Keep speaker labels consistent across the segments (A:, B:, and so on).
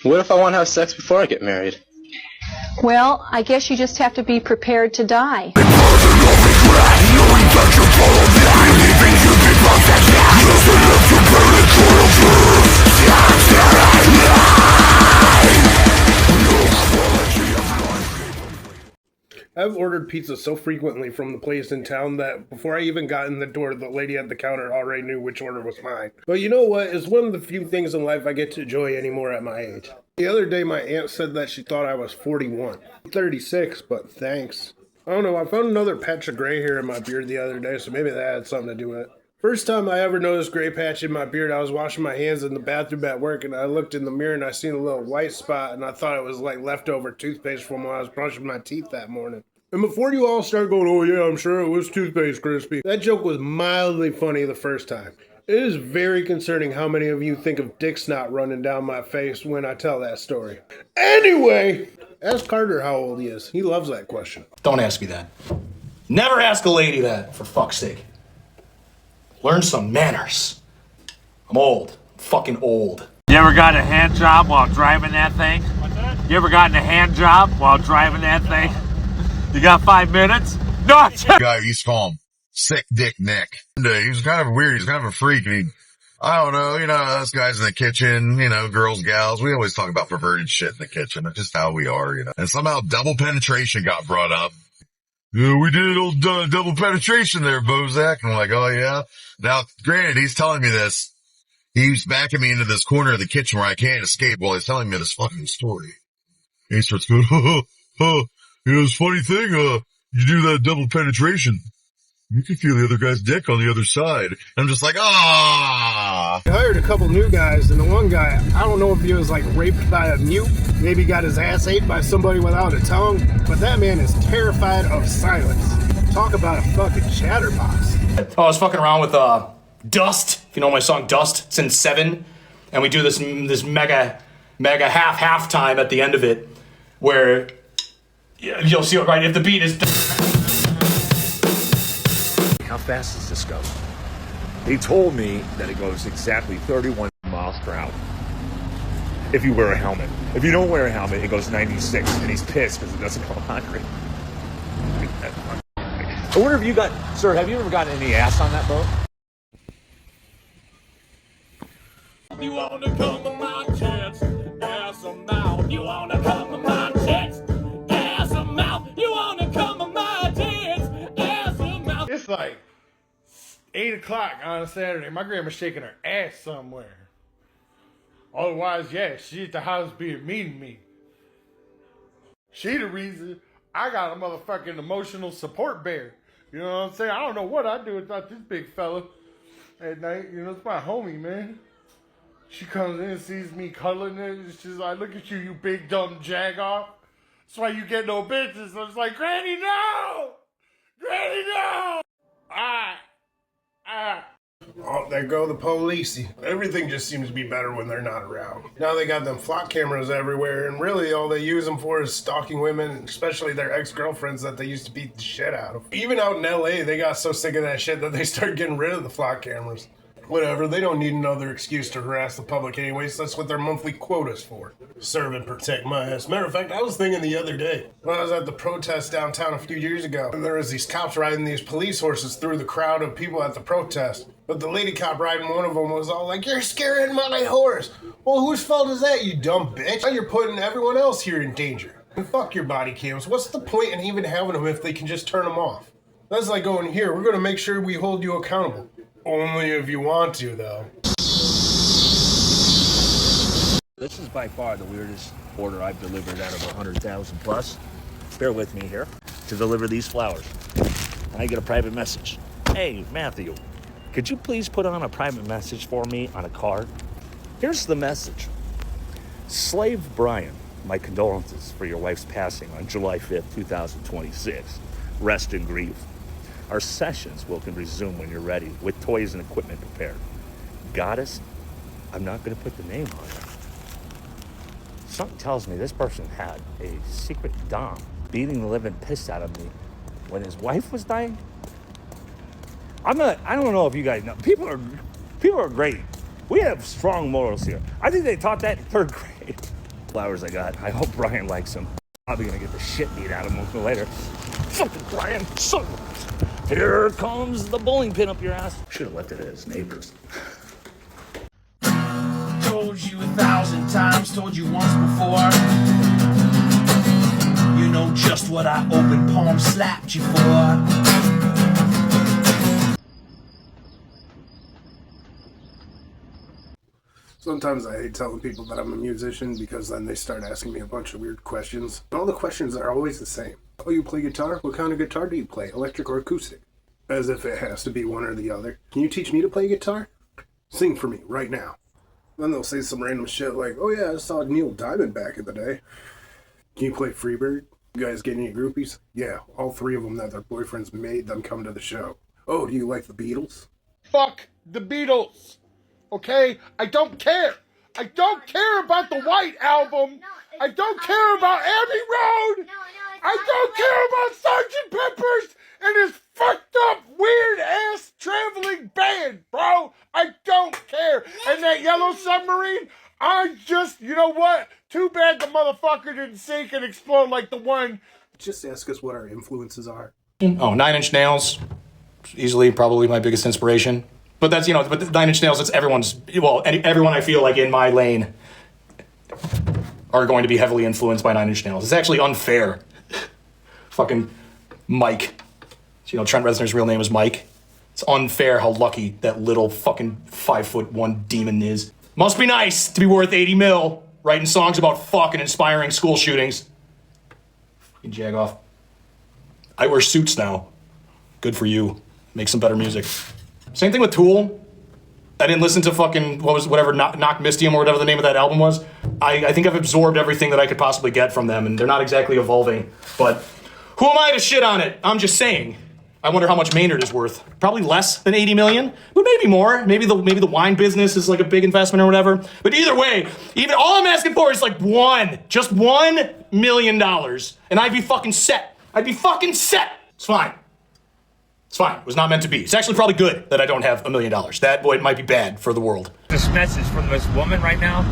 A: What if I want to have sex before I get married?
B: Well, I guess you just have to be prepared to die.
C: I've ordered pizza so frequently from the place in town that before I even got in the door, the lady at the counter already knew which order was mine. But you know what? It's one of the few things in life I get to enjoy anymore at my age. The other day, my aunt said that she thought I was 41. I'm 36, but thanks. I don't know, I found another patch of gray hair in my beard the other day, so maybe that had something to do with it. First time I ever noticed gray patch in my beard, I was washing my hands in the bathroom at work, and I looked in the mirror and I seen a little white spot, and I thought it was like leftover toothpaste from when I was brushing my teeth that morning. And before you all start going, oh yeah, I'm sure it was toothpaste, Crispy, that joke was mildly funny the first time. It is very concerning how many of you think of dick snot running down my face when I tell that story. Anyway, ask Carter how old he is. He loves that question.
D: Don't ask me that. Never ask a lady that, for fuck's sake. Learn some manners. I'm old. I'm fucking old.
E: You ever got a hand job while driving that thing? What's that? You ever gotten a hand job while driving that thing? You got 5 minutes? No!
F: Guy used to call him Sick Dick Nick. He was kind of weird. He's kind of a freak. And I don't know, us guys in the kitchen, girls, gals, we always talk about perverted shit in the kitchen. That's just how we are, And somehow double penetration got brought up. Yeah, we did old double penetration there, Bozak. And I'm like, oh yeah? Now, granted, he's telling me this. He's backing me into this corner of the kitchen where I can't escape while he's telling me this fucking story. And he starts going, it's a funny thing, you do that double penetration. You can feel the other guy's dick on the other side. And I'm just like, ah.
C: I hired a couple new guys, and the one guy, I don't know if he was like raped by a mute, maybe got his ass ate by somebody without a tongue, but that man is terrified of silence. Talk about a fucking chatterbox.
D: I was fucking around with Dust. If you know my song Dust, it's in 7. And we do this mega halftime at the end of it where you'll see it right if the beat is.
G: How fast does this go? They told me that it goes exactly 31 miles per hour if you wear a helmet. If you don't wear a helmet, it goes 96, and he's pissed because it doesn't go 100. I wonder if you sir, have you ever gotten any ass on that boat?
E: You wanna come to my chest, ass a mouth. You wanna come to my chest, ass a mouth. You wanna come to my chest, ass a mouth.
C: It's like 8 o'clock on a Saturday. My grandma's shaking her ass somewhere. Otherwise, yeah, she at the house being mean to me. She the reason I got a motherfucking emotional support bear. You know what I'm saying? I don't know what I'd do without this big fella at night. It's my homie, man. She comes in and sees me cuddling it. She's like, look at you, you big dumb jagoff. That's why you get no bitches. I was like, Granny, no! Granny, no! Oh, there go the police. Everything just seems to be better when they're not around. Now they got them flock cameras everywhere, and really all they use them for is stalking women, especially their ex-girlfriends that they used to beat the shit out of. Even out in LA, they got so sick of that shit that they started getting rid of the flock cameras. Whatever, they don't need another excuse to harass the public anyways. That's what their monthly quota's for. Serve and protect my ass. Matter of fact, I was thinking the other day, when I was at the protest downtown a few years ago, and there was these cops riding these police horses through the crowd of people at the protest. But the lady cop riding one of them was all like, you're scaring my horse. Well, whose fault is that, you dumb bitch? Now you're putting everyone else here in danger. And fuck your body cams. What's the point in even having them if they can just turn them off? That's like going, here, we're going to make sure we hold you accountable. Only if you want to, though.
G: This is by far the weirdest order I've delivered out of 100,000 plus. Bear with me here to deliver these flowers. And I get a private message. Hey, Matthew, could you please put on a private message for me on a card? Here's the message. Slave Brian, my condolences for your wife's passing on July 5th, 2026. Rest in grief. Our sessions can resume when you're ready with toys and equipment prepared. Goddess, I'm not going to put the name on it. Something tells me this person had a secret dom beating the living piss out of me when his wife was dying. I don't know if you guys know. People are great. We have strong morals here. I think they taught that in 3rd grade. flowers I got. I hope Brian likes them. Probably gonna get the shit beat out of him later. Fucking Brian, son of a... Here comes the bowling pin up your ass. Should have left it at his neighbors.
E: Told you 1,000 times, told you once before. You know just what I open palm slapped you for.
C: Sometimes I hate telling people that I'm a musician because then they start asking me a bunch of weird questions. All the questions are always the same. Oh, you play guitar? What kind of guitar do you play? Electric or acoustic? As if it has to be one or the other. Can you teach me to play guitar? Sing for me right now. Then they'll say some random shit like, oh yeah, I saw Neil Diamond back in the day. Can you play Freebird? You guys get any groupies? Yeah, all 3 of them that their boyfriends made them come to the show. Oh, do you like the Beatles?
H: Fuck the Beatles. Okay? I don't care. I don't care about the White Album. I don't care about Abbey Road. I don't care about Sgt. Pepper's and his fucked up, weird ass traveling band, bro. I don't care. And that Yellow Submarine, I just, you know what? Too bad the motherfucker didn't sink and explode like the one.
C: Just ask us what our influences are.
D: Oh, 9 Inch Nails. Easily, probably my biggest inspiration. But that's, but 9 Inch Nails, it's everyone's, everyone I feel like in my lane are going to be heavily influenced by 9 Inch Nails. It's actually unfair. Fucking Mike. Trent Reznor's real name is Mike. It's unfair how lucky that little fucking 5'1" demon is. Must be nice to be worth 80 mil writing songs about fucking inspiring school shootings. Fucking jag off. I wear suits now. Good for you. Make some better music. Same thing with Tool. I didn't listen to fucking, whatever, Knock Mystium or whatever the name of that album was. I think I've absorbed everything that I could possibly get from them, and they're not exactly evolving. But who am I to shit on it? I'm just saying. I wonder how much Maynard is worth. Probably less than 80 million, but maybe more. Maybe the wine business is like a big investment or whatever. But either way, even all I'm asking for is like just $1 million, and I'd be fucking set. I'd be fucking set. It's fine. It's fine. It was not meant to be. It's actually probably good that I don't have $1 million. That, boy, it might be bad for the world.
G: This message from this woman right now.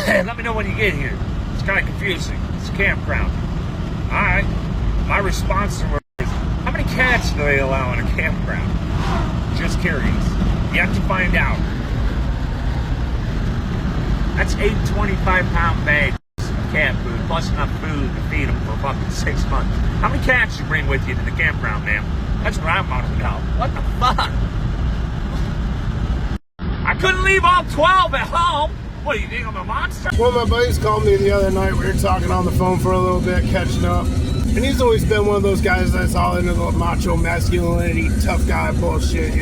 G: Let me know when you get here. It's kind of confusing. It's a campground. All right. My response to her is, how many cats do they allow in a campground? Just curious. You have to find out. That's 8 25-pound bags of cat food, plus enough food to feed them for fucking 6 months. How many cats you bring with you to the campground, ma'am? That's what I'm on about. What the fuck? I couldn't leave all 12 at home. What, do you think I'm a monster?
C: One of my buddies called me the other night. We were talking on the phone for a little bit, catching up. And he's always been one of those guys that's all into the macho masculinity, tough guy bullshit,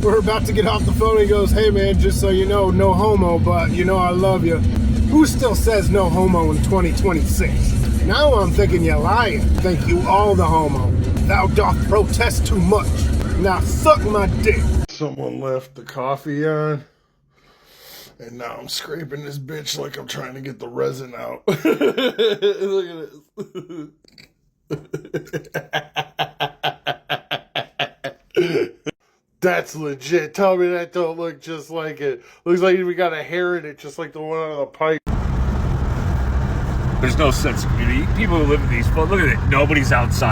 C: We're about to get off the phone. He goes, hey man, just so you know, no homo, but I love you. Who still says no homo in 2026? Now I'm thinking you're lying. Think you all the homo. Thou doth protest too much. Now suck my dick.
H: Someone left the coffee on, and now I'm scraping this bitch like I'm trying to get the resin out. Look at this. That's legit. Tell me that don't look just like it. Looks like we got a hair in it, just like the one on the pipe.
G: There's no sense of community. People who live in these, look at it. Nobody's outside.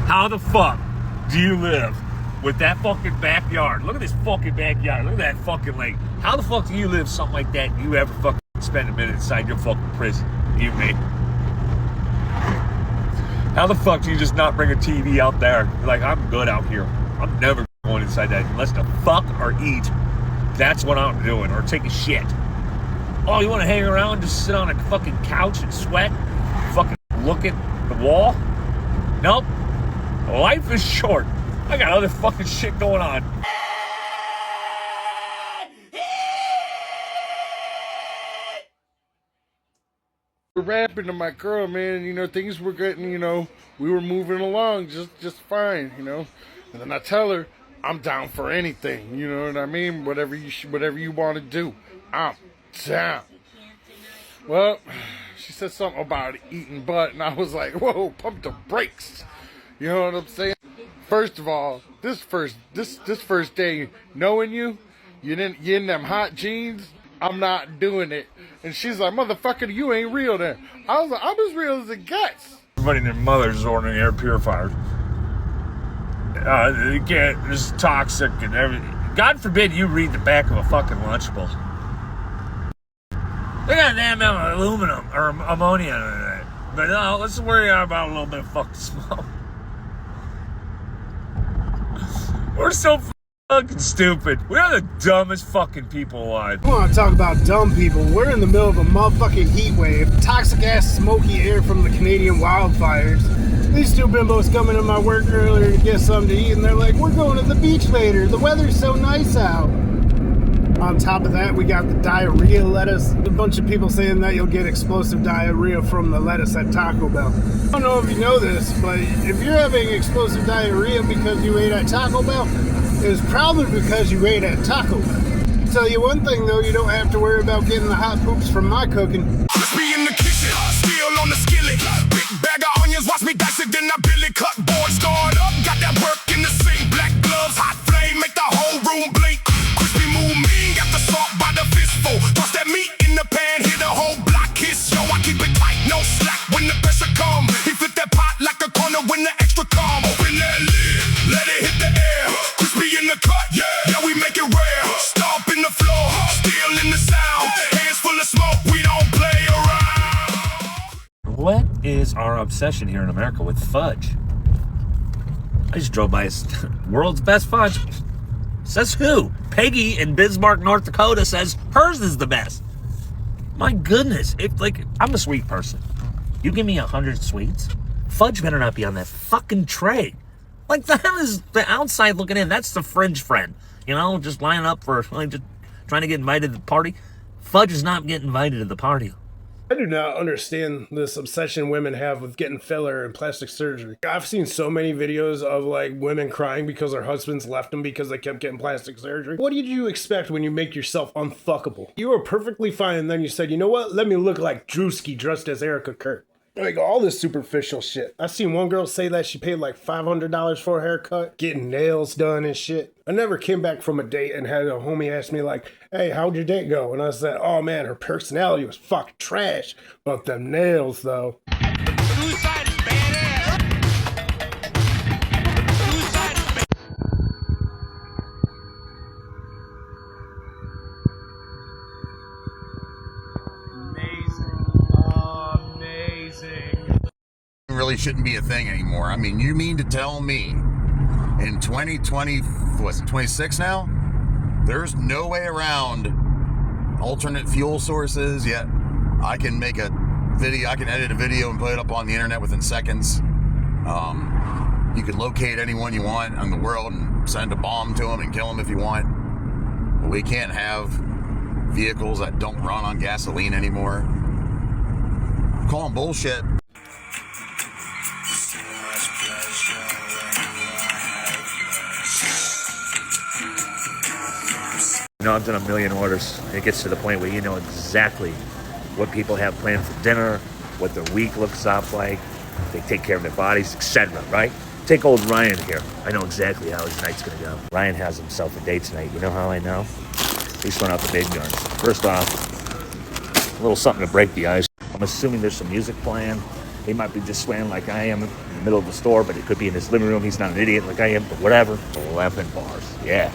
G: How the fuck do you live with that fucking backyard? Look at this fucking backyard. Look at that fucking lake. How the fuck do you live something like that and you ever fucking spend a minute inside your fucking prison? You, me? How the fuck do you just not bring a TV out there? You're like, I'm good out here. I'm never going inside that unless to fuck or eat. That's what I'm doing. Or take a shit. Oh, you want to hang around, just sit on a fucking couch and sweat? Fucking look at the wall? Nope. Life is short. I got other fucking shit going on.
H: We're rapping to my girl, man. Things were getting, we were moving along just fine, And then I tell her, I'm down for anything. You know what I mean? Whatever you want to do, I'm down. Well, she said something about eating butt, and I was like, whoa, pump the brakes. You know what I'm saying? First of all, this first day knowing you in them hot jeans, I'm not doing it. And she's like, motherfucker, you ain't real then. I was like, I'm as real as it gets.
G: Everybody and their mother's ordering air purifiers. It's toxic and everything. God forbid you read the back of a fucking Lunchable. They got damn aluminum or ammonia in it. But no, let's worry about a little bit of fucking smoke. We're so fucking stupid. We're the dumbest fucking people alive.
C: I want to talk about dumb people. We're in the middle of a motherfucking heat wave. Toxic ass smoky air from the Canadian wildfires. These two bimbos coming to my work earlier to get something to eat, and they're like, we're going to the beach later. The weather's so nice out. On top of that, we got the diarrhea lettuce. A bunch of people saying that you'll get explosive diarrhea from the lettuce at Taco Bell. I don't know if you know this, but if you're having explosive diarrhea because you ate at Taco Bell, it's probably because you ate at Taco Bell. I'll tell you one thing though, you don't have to worry about getting the hot poops from my cooking.
E: Crispy in the kitchen, still on the skillet. Big bag of onions, watch me dice it, then I billy cut. Board start up, got that work in the sink. Black gloves, hot flame, make the whole room blink. Crispy move mean, got the salt by the fistful. Toss that meat in the pan, hit a whole block kiss. Yo, I keep it tight, no slack when the pressure come. He flip that pot like a corner when the extra calm. Open that lid, let it hit the air. Crispy in the cut, yeah, we make it rare. Stomp in the floor, still in the sound. Hands full of smoke, we don't play around.
G: What is our obsession here in America with fudge? I just drove by world's best fudge. Says who? Peggy in Bismarck, North Dakota says hers is the best. My goodness, I'm a sweet person. You give me 100 sweets, fudge better not be on that fucking tray. Like that is the outside looking in. That's the fringe friend. You know, just lining up for just trying to get invited to the party. Fudge is not getting invited to the party.
C: I do not understand this obsession women have with getting filler and plastic surgery. I've seen so many videos of like women crying because their husbands left them because they kept getting plastic surgery. What did you expect when you make yourself unfuckable? You were perfectly fine and then you said, you know what? Let me look like Drewski dressed as Erica Kurt. Like all this superficial shit. I seen one girl say that she paid like $500 for a haircut, getting nails done and shit. I never came back from a date and had a homie ask me like, hey, how'd your date go? And I said, oh man, her personality was fucking trash, but them nails though.
E: Suicide is badass. Suicide is badass. Amazing.
F: Really shouldn't be a thing anymore. I mean, you mean to tell me in 2020, what's it, 26 now? There's no way around alternate fuel sources yet. I can make a video, I can edit a video and put it up on the internet within seconds. You can locate anyone you want in the world and send a bomb to them and kill them if you want. But we can't have vehicles that don't run on gasoline anymore. Call them bullshit.
G: You know, I've done a million orders. It gets to the point where you know exactly what people have planned for dinner, what their week looks up like, they take care of their bodies, etc., right? Take old Ryan here. I know exactly how his night's gonna go. Ryan has himself a date tonight. You know how I know? He's throwing out the big guns. First off, a little something to break the ice. I'm assuming there's some music playing. He might be just swaying like I am in the middle of the store, but it could be in his living room. He's not an idiot like I am, but whatever. 11 bars. Yeah.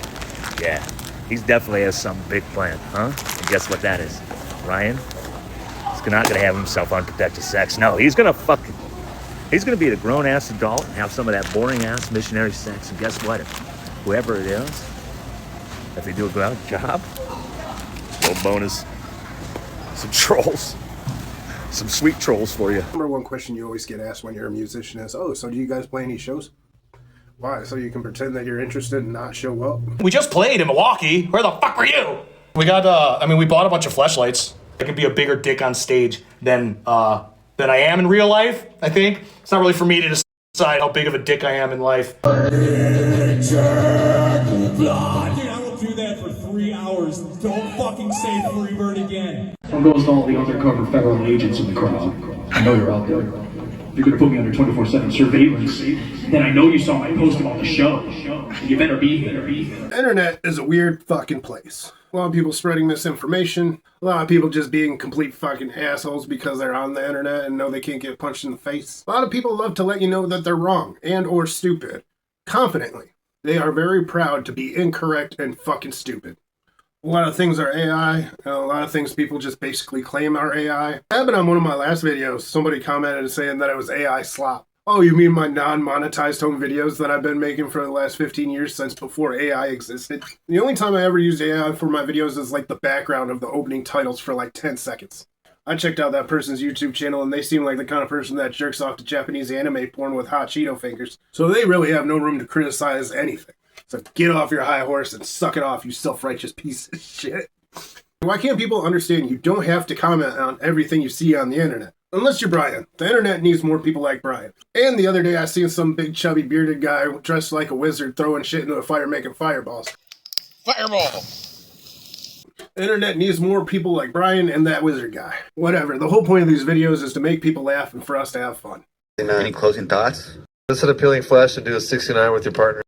G: He definitely has some big plan, huh? And guess what that is? Ryan? He's not gonna have himself unprotected sex. No, he's gonna be a grown-ass adult and have some of that boring-ass missionary sex. And guess what? Whoever it is, if they do a good job, a little bonus, some trolls. Some sweet trolls for you.
C: Number one question you always get asked when you're a musician is, oh, so do you guys play any shows? Why? So you can pretend that you're interested and not show up?
D: We just played in Milwaukee. Where the fuck were you? We got, we bought a bunch of fleshlights. I could be a bigger dick on stage than I am in real life, I think. It's not really for me to decide how big of a dick I am in life.
E: Dude, I will do that for 3 hours. Don't fucking say Freebird again.
I: One goes to all the undercover federal agents in the crowd. I know you're out there. If you're gonna put me under 24/7 surveillance, then I know you saw my post about the show. You better be here.
C: The internet is a weird fucking place. A lot of people spreading misinformation. A lot of people just being complete fucking assholes because they're on the internet and know they can't get punched in the face. A lot of people love to let you know that they're wrong and or stupid. Confidently. They are very proud to be incorrect and fucking stupid. A lot of things are AI, and a lot of things people just basically claim are AI. It happened on one of my last videos. Somebody commented saying that it was AI slop. Oh, you mean my non-monetized home videos that I've been making for the last 15 years since before AI existed? The only time I ever used AI for my videos is like the background of the opening titles for like 10 seconds. I checked out that person's YouTube channel and they seem like the kind of person that jerks off to Japanese anime porn with hot Cheeto fingers. So they really have no room to criticize anything. So get off your high horse and suck it off, you self-righteous piece of shit. Why can't people understand you don't have to comment on everything you see on the internet? Unless you're Brian. The internet needs more people like Brian. And the other day I seen some big chubby bearded guy dressed like a wizard throwing shit into a fire making fireballs.
H: Fireball!
C: The internet needs more people like Brian and that wizard guy. Whatever, the whole point of these videos is to make people laugh and for us to have fun.
A: Any closing thoughts? Is it appealing flesh to do a 69 with your partner?